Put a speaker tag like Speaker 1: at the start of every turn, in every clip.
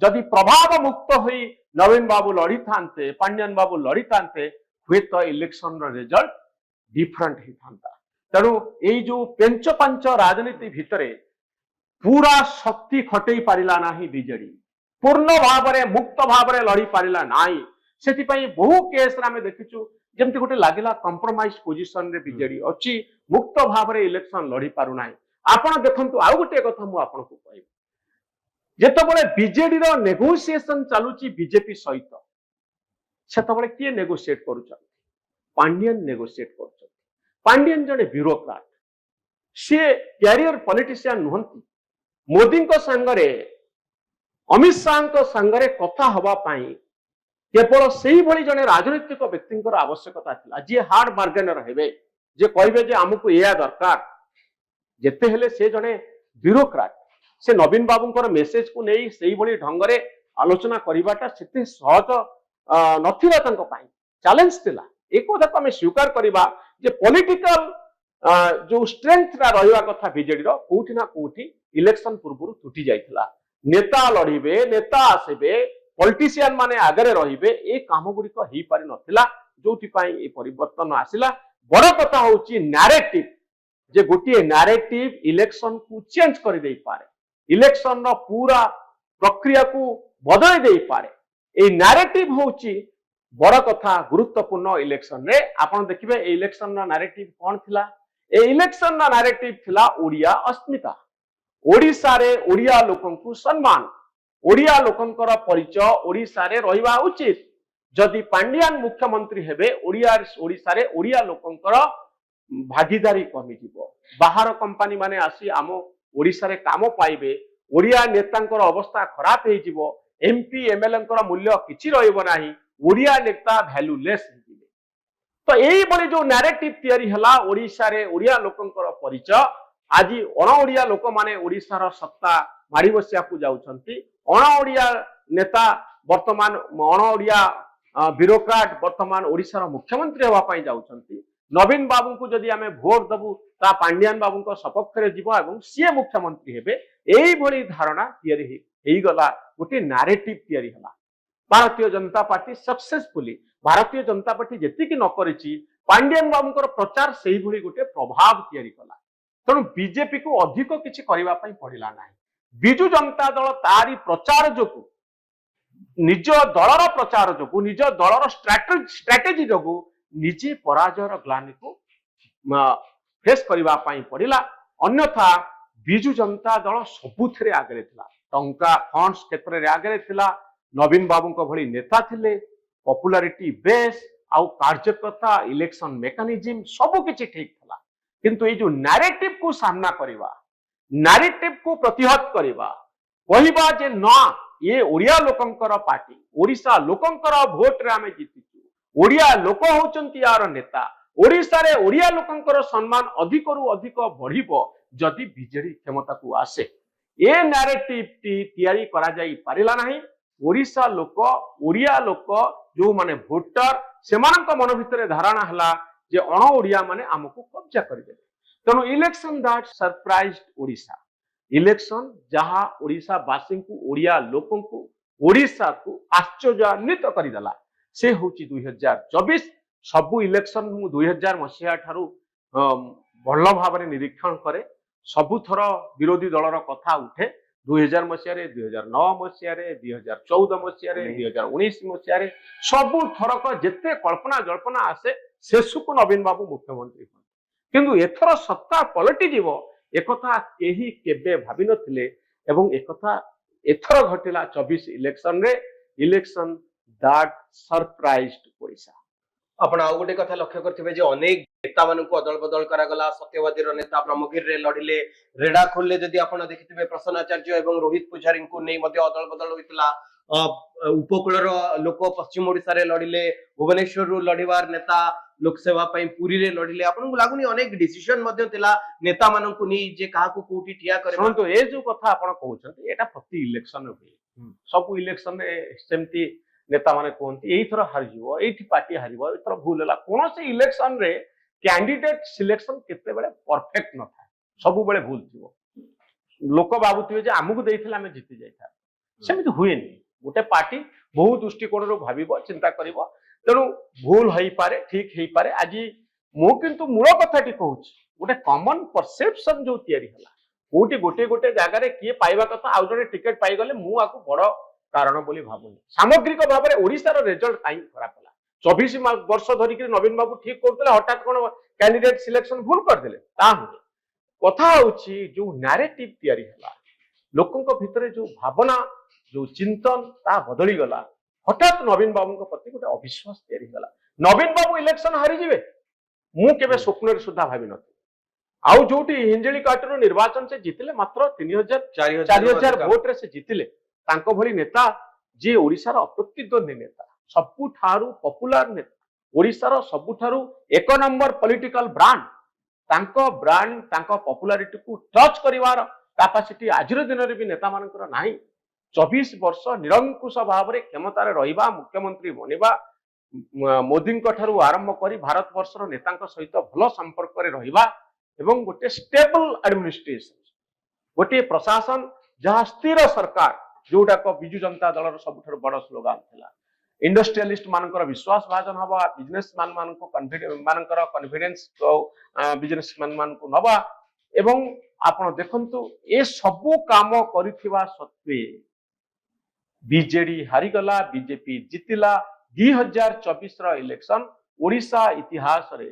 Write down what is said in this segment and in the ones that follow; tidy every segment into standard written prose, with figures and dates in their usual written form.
Speaker 1: जदि प्रभाव मुक्त हुई नवीन बाबू लड़ी थांते पांड्यान बाबू लड़ी थांते हुए तो इलेक्शन रिजल्ट डिफरेंट ही था। तेणु ये जो पेंच पांच राजनीति भितर पूरा शक्ति खटई पारिला नाही बीजेडी पूर्ण भाव में मुक्त भाव में लड़ी पारिला नाही। से बहु केस आम देखीचु जमती गोटे लगिला कंप्रोमाइज पोजिशन रे बीजेडी अच्छी मुक्त भाव में इलेक्शन लड़ी पारु नाही। आपण देखंतु आउ गोटे कथा मु आपन को कहबी जेतबेले बीजेडी रो नेगोशिएशन चालुची बीजेपी सहित सेतबेले किए नेगोशिएट करूछन पांड्यन नेगोशिएट करूछन। पांड्यन जने ब्यूरोक्राट सी कैरियर पॉलिटिशियन नुहंती मोदी को संगरे अमित शाह को संगरे कथा हवा पाई केवल से भली जने राजनीतिक व्यक्ति आवश्यकता थिला जे हार्ड बार्गेनर हेबे जे कहबे जे हमकु एया दरकार जेते हेले से जने ब्यूरोक्राट से नवीन बाबूंकर मेसेज को नहीं से भली ढंगरे आलोचना करिबाटा सेते सहज नथिला तंक पाई चैलेंज थिला। एक कथा को हमें स्वीकार करिबा जे पॉलिटिकल जो स्ट्रेंथ रा रहिवा कथा बीजेडी रो कोठी ना कोठी इलेक्शन पूर्व टूटी जाइथिला। नेता लड़िबे नेता आसेबे पॉलिटिशियन माने आगरे रहिबे ए काम गुडी को ही पारि नथिला जोठी पाई ए परिवर्तन आसिला। बड़ कथा होची नैरेटिव जे गोटे नैरेटिव इलेक्शन को चेंज कर दे पारे इलेक्शन रो पूरा प्रक्रिया को बदल दे पारे। ए नैरेटिव होची बड़ कथा गुरुत्वपूर्ण इलेक्शन रे आपण देखिबे ए इलेक्शन रो नैरेटिव कोन थिला ए इलेक्शन रो नैरेटिव थिला ओडिया अस्मिता ओडिसा रे ओडिया लोकन को सम्मान ओडिया लोकंकर परिचय ओडिसा रे रहिबा उचित। जदि पांड्यान मुख्यमंत्री हेबे ओडिसा रे ओडिया लोकंकर भागीदारी कमी जीवो बाहर कंपनी माने आसी आम ओडिसा रे काम पाइबे ओडिया नेतांकर अवस्था खराब हे जीवो एमपी एमएलए मूल्य किछि रहइबो नाही ओडिया नेता वैल्यूलेस हे जीवे। तो एई बली जो नैरेटिव तयारी हला ओडिसा रे ओडिया लोकंकर परिचय आज अण ओडिया लोक माने ओडिसा रो सत्ता माड़ी बसिया को जाउछंती अण ओडिया नेता वर्तमान अण ओडिया ब्यूरोक्राट वर्तमान ओडिसा रो मुख्यमंत्री होवा पई जाउछंती। नवीन बाबू को जदि आमे भोट दबु ता पांड्यान बाबू को सपक्ष रे जीवो एवं सीए मुख्यमंत्री हेबे एई भली धारणा तयारी हेई गला गोटे नैरेटिव तयारी हला। Bharatiya Janata party successfully Bharatiya Janata party जेति कि न करिछि पांड्यान बाबू को प्रचार सेही भली गोटे प्रभाव तयारी कला। तेणु बीजेपी को अधिक किछि करिवा पई पड़िला नाही। बिजु जनता दल तारी प्रचार जोगु निज दलर प्रचार जोगु निज दलर स्ट्राटेजी जोगु निजे पराजयर ग्लानि को फेस करिवा पई पड़िला। अन्यथा बिजु जनता दल सबुथरे आगरे थिला टंका फंड्स क्षेत्र रे आगरे थिला नवीन बाबू को भली नेता थिले पॉपुलैरिटी बेस आउ कार्यकर्ता इलेक्शन मेकानिज्म सब किछि ठीक थिला। किंतु ये जो नैरेटिव को सामना करिवा नैरेटिव को प्रतिहत करिवा कहिबा जे ना ये ओडिया लोकंकर पार्टी ओडिसा लोकंकर भोट रे आमे जीतिचु ओडिया लोक होचंती यार नेता ओडिसा रे ओडिया लोकंकर सम्मान अधिक रु अधिक बढ़िबो जदि बीजेडी क्षमता को आसे। ए नैरेटिव टी तयारी करा जाई पारिला नाही। ओडिसा लोक ओडिया लोक जो माने वोटर सेमानक मन भितरे धारणा हला जे अण ओडिया माने हमको कब्जा करबे। तेणु election that surprised Odisha election जहां ओडिसा वासी को ओडिया लोकों को ओडिसा को आश्चर्यान्वित करदेला से होची 2024 सबु इलेक्शन मु 2000 मसीहा ठारू भल भाव में निरीक्षण करे सबु थर विरोधी दलर कथा उठे 2000 मसीह 2009 मसीह 2014 मसीह 2019 मसीह सबु थरक जेते कल्पना जल्पना आसे शेषु को नवीन बाबू मुख्यमंत्री किंतु एथर सत्ता पलटि जीव एकथा केही केबे भाबी नथिले एवं एकथा एथर घटिला 24 इलेक्शन रे इलेक्शन दैट सरप्राइज्ड ओडिसा।
Speaker 2: आपण आउ गोटे कथा लक्ष्य करथिबे जे अनेक नेता मानकु अदल बदल करा गला सत्यवादी रो नेता ब्रह्मगिर रे लडिले रेडा खोलले जदि आपण देखिथिबे प्रसन्न आचार्य एवं रोहित पुजारी को नै मध्ये अदल बदल होइतला उपकूल लोक पश्चिम ओडिसा रे लडिले भुवनेश्वर रु लडिवार नेता लोकसेवा पई पुरी रे लडिले आपन को लागुनी अनेक डिसिजन मध्ये तिला नेता मानकु नै जे काहा को कोठी ठिया करे
Speaker 1: सुनतो ए जो कथा आपण कहउछन एटा प्रति इलेक्शन होई सब इलेक्शन रे सेमती नेता माने कोनती एई थरो हारि जीवो एठी पार्टी हारिबो एथरो भूल होला कोन से इलेक्शन रे कैंडिडेट सिलेक्शन केते बेले परफेक्ट न था सब बेले भूल थिबो लोक बाबुथिबे जे हमकु देइथिला हम जीति जाइथा सेमिति हुएनि गोटे पार्टी बहु दृष्टिकोण भाविब चिंता करिब तेणु भूल होई पारे ठीक होई पारे आज मु किंतु मूल कथाटी कहूछि गोटे कॉमन परसेप्शन जो तैयारी हला कोटी गोटे गोटे जगह रे किए पाइबा कथा आउ जने टिकट पाई गले मु आकु बड़ कारण बोली भाबुनी सामग्रिक भाव में ओडिशार रिजल्ट काई खराब हला 24 वर्ष धरिक नवीन बाबू ठीक करते हठात कौन कैंडिडेट सिलेक्शन भूल करदे कथा होची जो नैरेटिव तैयारी हला लोकंक भितरे जो भावना जो चिंतन ता बदली गला हठात नवीन बाबू प्रति गोटे अविश्वास तैयारी गला नवीन बाबू इलेक्शन हारी जिवे मु केबे स्वप्न सुधा भावी न आउ जोटी हिंजली काटनो निर्वाचन से जीतिले मात्र 4000 वोट रे से जीतिले तांको भली नेता जे ओडिशार अप्रतिद्वंदी नेता सबुठारु पॉपुलर नेता ओडिशार सबुठारु एक नंबर पॉलिटिकल ब्रांड तांको पॉपुलैरिटी को टच करिवार कैपेसिटी आजिर दिन रे भी नेता मानकर नाही 24 वर्ष निरंकुश भाव में क्षमतार रहिबा मुख्यमंत्री बनिबा मोदी ठारू आरंभ करी भारत वर्षर नेता सहित भल संपर्क रे रहिबा एवं गोटे स्टेबल एडमिनिस्ट्रेशन गोटे प्रशासन जहाँ स्थिर सरकार जोटा को बिजु जनता दल सबुठ बड़ स्लोगान थिला इंडस्ट्रियलिस्ट मानकर विश्वास भाजन हवा बिजनेसमैन मानको कॉन्फिडेंस बिजनेसमैन मानको नवा एवं आपण देखंतु ए सबु काम करिथिबा सत्वे बीजेडी हारिगला बीजेपी जितिला 2024 रो इलेक्शन ओडिशा इतिहास रे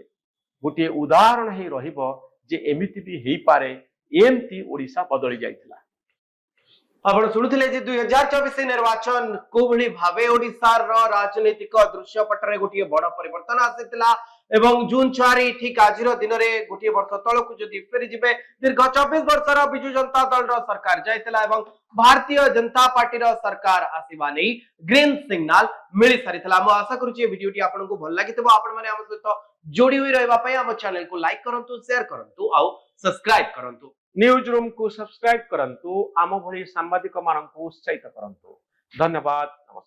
Speaker 1: गोटे उदाहरण हे रहिबो जे एमिति भी हेई पारे एमती ओडिशा बदली जाइतिला
Speaker 2: आपण शुणुथिले जे 2024 निर्वाचन कोभली भावे ओडिसार राजनीतिक दृश्य पटरे गोटे बड़ परिवर्तन आसीतिला एवं जून 4 ठीक आजिर दिन में गोटे वर्ष तलकू जदि फेरी जिबे दीर्घ 24 वर्षर बिजु जनता दल सरकार जाइतिला एवं भारतीय जनता पार्टी सरकार आसीबा नै ग्रीन सिग्नल मिली सारितला म आशा करूची वीडियोटी आपनको भल लागितबो आपण माने हम सहित जोड़ी हुई रहबा पई हम चैनल को लाइक करंतु शेयर करंतु आ सब्सक्राइब करंतु
Speaker 1: न्यूज रूम को सब्सक्राइब करंतु आम भली सांबादिक मानन को उत्साहित करंतु धन्यवाद नमस्कार।